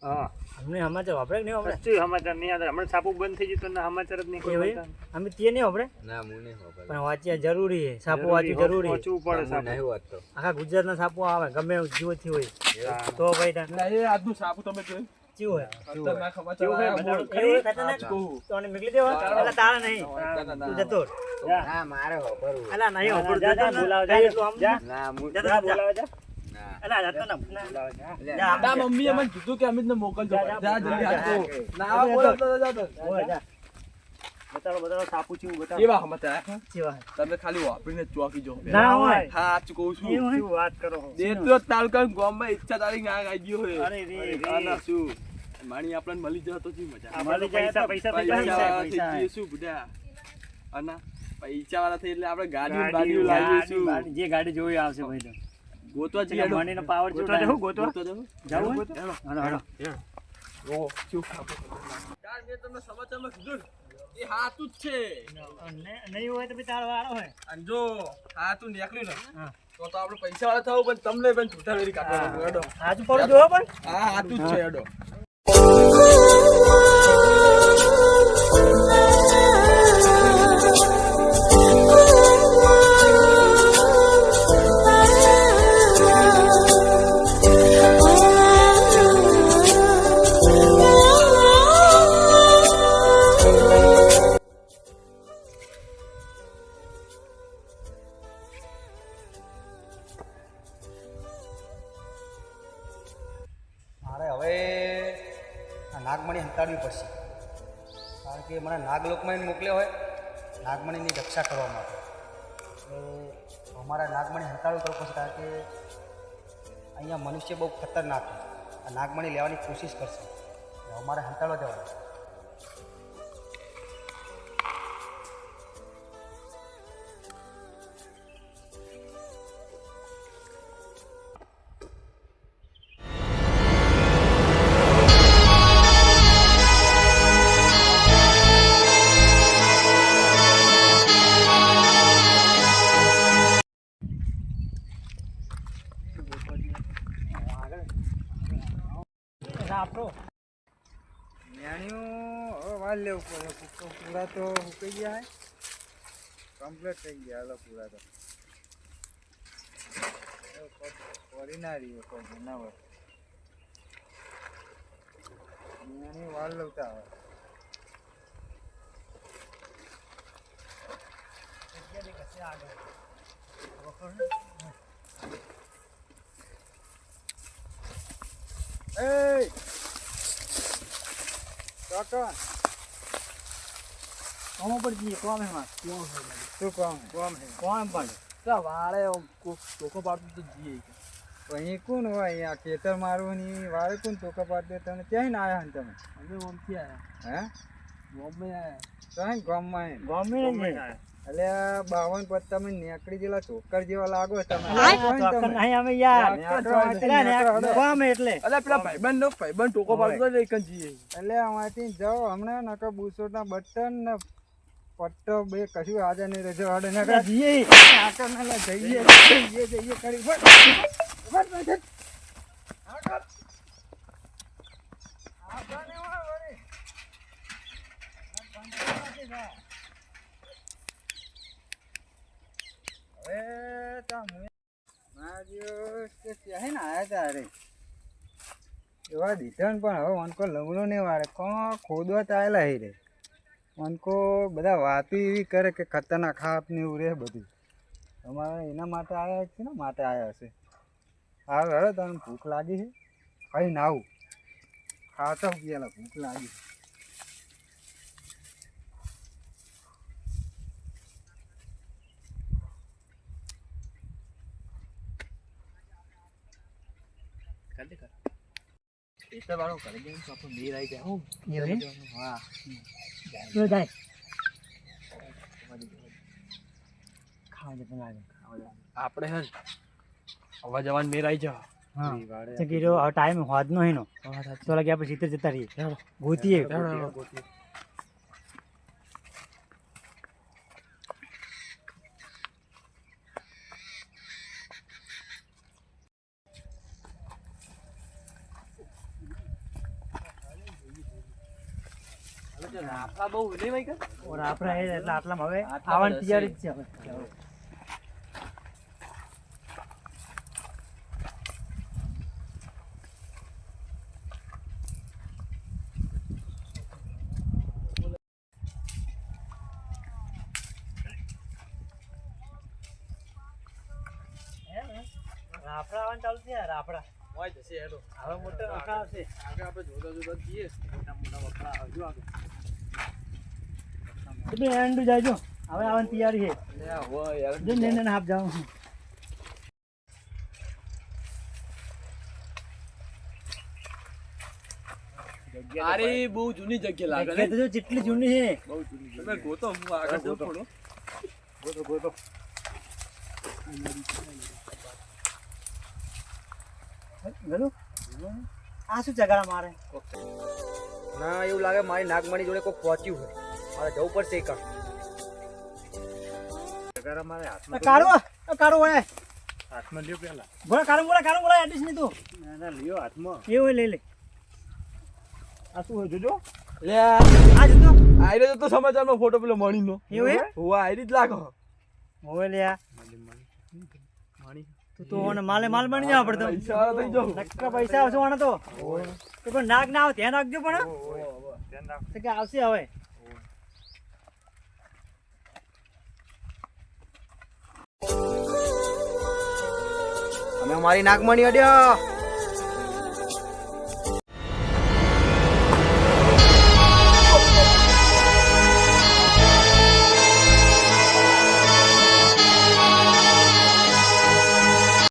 હા અમને સમાચાર વાપરે નહીં વાપરે શું સમાચાર નહીં આવે હમણાં છાપું બંધ થઈ ગયું તો સમાચાર જ નહીં કોઈ બોલતા. અમે તે નહીં વાપરે ના હું નહીં ખબર પણ વાંચ્યા જરૂરી છે છાપું વાંચવું જરૂરી વાંચવું પડે હું છાપું. નહીં વાંચતો આખા ગુજરાતના છાપું આવે ગમે જીવોથી હોય તો ભાઈ તાર એટલે એ આજનું સાપું તમે જોયું ચીવું હોય ખતરનાક સમાચાર કેવું હોય આયા બોલ. બતાવો. એવું ખતરનાક તો આને મોકલી દેવા એટલે તારા નહીં તું જતો રહે. ના મારે ખબર અલા નહીં વાપરતો જા, જા, જતો ને. બોલાવો, જાય જા. એટલું આમ જા. ના હું જતો જા, રહે, જા. બોલાવે જા. ના અલા જતો ને. બોલાવે જા. જા, આમ તારા છે. મમ્મીએ મને કીધું કે અમિતને મોકલજો જા, જા જા, જલ્દી જા, હાલ જા. તો. ના બોલો તો જા ઓય, જા. બતાવો છાપું ચેવું બતાવો. કેવા સમાચાર આયા? ચીવા. તમે ખાલી વાપરીને જ ચોકી જો ના હોય. હા સાચું કહું છું એવું હોય. શું વાત કરો છો? દેતો તાલુકા ગામમાં ઈચ્છા તારીખ ના આવી ગયો હોય અરે રે રે. આના શું માણી આપણને મળી જાય તો શું મજા અમારે તો પૈસા પૈસા થઈ જાય. પૈસા થઈ પૈસા. જઈએ શું બધા આના પૈસા વાળા થઈ એટલે આપણે ગાડીઓ ગાડી, લાવીશું ગાડી, જે ગાડી જોઈ આવશે ભાઈ તો. ગોતવા એટલે જઈએ મણીનો પાવર ગોતવા જોતા જવું? ગોતવા ગોતવા જવું? જાવું હોય? હેડો. હાલો, હાલો. ઓહો, શું ખાવું? યાર, મેં તમને સમાચારમાં કીધું ને, એ હાથું જ છે નહીં હોય તો પછી તારો વારો હોય અને જો હાથું નીકળ્યું ને હા. તો આપણે પૈસા વાળા થવું પણ તમને પણ છૂટા વેરી કાઢવાનું હેડો આજુ પડું જોવો પણ હા હાથું જ છે હેડો મારે હવે આ નાગમણી હંતાડવી પડશે કારણ કે મને નાગલોકમાં મોકલ્યો હોય નાગમણીની રક્ષા કરવા માટે એટલે અમારા નાગમણી હંતાડવું કરવું પડશે કારણ કે અહીંયા મનુષ્ય બહુ ખતરનાક છે આ નાગમણી લેવાની કોશિશ કરશે એટલે અમારે હંતાડવા જવાનું આપણો ન્યાણ્યું હવે વાર લેવું પડે પૂરા તો સુકાઈ ગયા કમ્પ્લીટ થઈ ગયા હાલો પૂરા તો ફરી ના રહ્યો કોઈ જનાવર ન્યાણી વાર લવતા આવે Hey! કાકા કોમ ઉપર જઈએ કોમ એમાં શું કામ કોમ પણ તો વાળે ટોકો પાડતું તો જઈએ અહીં કોણ હોય અહીંયા ખેતર મારવું ની વારે કોણ ટોકા પાડે તમે ક્યાંય ના આવ્યા ને તમે અમે ઓમથી આયા હે બોમ્બે આયા ક્યાંય ગામમાં ગમે ને એટલે 52 પત્તા માં નીકળી ગયેલા ચોકર જેવા લાગો તમે અહીં અમે યાર કોમ એટલે અલે પેલા ભાઈબંધ ટોકો પાડતો તો એક જ જઈએ એટલે અમારથી જાઓ હમણાં નકર બુસોટના બટન ને પટ્ટો બે કશું આજે નહીં રહેજો હાડે નકર જઈએ આગળ ના જઈએ કરી હવે તો મારા દિવસ કે ત્યાં ને આયા તા અરે એવા દીધા ને પણ હવે વનકો લંગડો નહીં વાળે કોણ ખોદવા તો આવેલા હી રે વનકો બધા વાતો એવી કરે કે ખતરનાક ખાપ ને એવું રહે બધું તમારે એના માટે આવ્યા છે ને માટે આવ્યા હશે હા હવે તમને ભૂખ લાગી છે ખાઈ ના આવું ખાતા ગયેલા ભૂખ લાગી એટલે વાળો કરે છે તો આપણું નીર આવી જાય હા તો જાય ખાવા જતો લાગે આપણે હે અવાજ અવાજ નીર આવી જાય હા તો કીધું હવે ટાઈમ હોદ નો એનો તો લાગે આપણે સીધે જતા રહીએ ગોતીએ રાફા બહુ નહીં ભાઈ કે ઓર આપણા એ એટલે આટલામાં હવે આટલામાં આવવાની હશે. તૈયારી જ છે હવે રાફડા આવવાનું ચાલુ છે રાફડા હોય જશે હેડો હવે મોટો રાફડા આવશે આગળ આપણે જોતા જોતા જઈએ મોટા મોટા વખરા આવજો આગળ. એટલે એન્ડ જાયજો હવે આવવાની તૈયારી છે લે હોય યાર જો ને હાફ જાઉં છું અરે બહુ જૂની જગ્યા લાગે જગ્યા તો જો જેટલી જૂની છે બહુ જૂની તમે ગોતો હું આગળ જાઉં થોડું ગોતો ગોતો. ગલું આ શું ચગાડા મારે ના એવું લાગે મારી નાગમણી જોડે કોઈ પહોંચ્યું હોય મારે જવું પડશે એક જગારા મારે હાથમાં કાળો વળે હાથમાં લ્યો પેલા. બોલા કાળો બોલા એડિસ નહીં તું ના ના લ્યો હાથમાં. એવું લઈ લે આ શું હોય જોજો. લે આ જતો આયરો તો સમાચારમાં ફોટો પેલો મણીનો એવું હે હું આયરી જ લાગો હોવે લે માણી. તું તો ઓને માલે માલ બની જાવ પડતો પૈસા થઈ જાઉં નક્કા પૈસા આવશે ઓને તો પણ નાગ ના આવે ધ્યાન રાખજો પણ ધ્યાન રાખ. તો કે આવશે હવે અમે મારી નાગમણી અડ્યા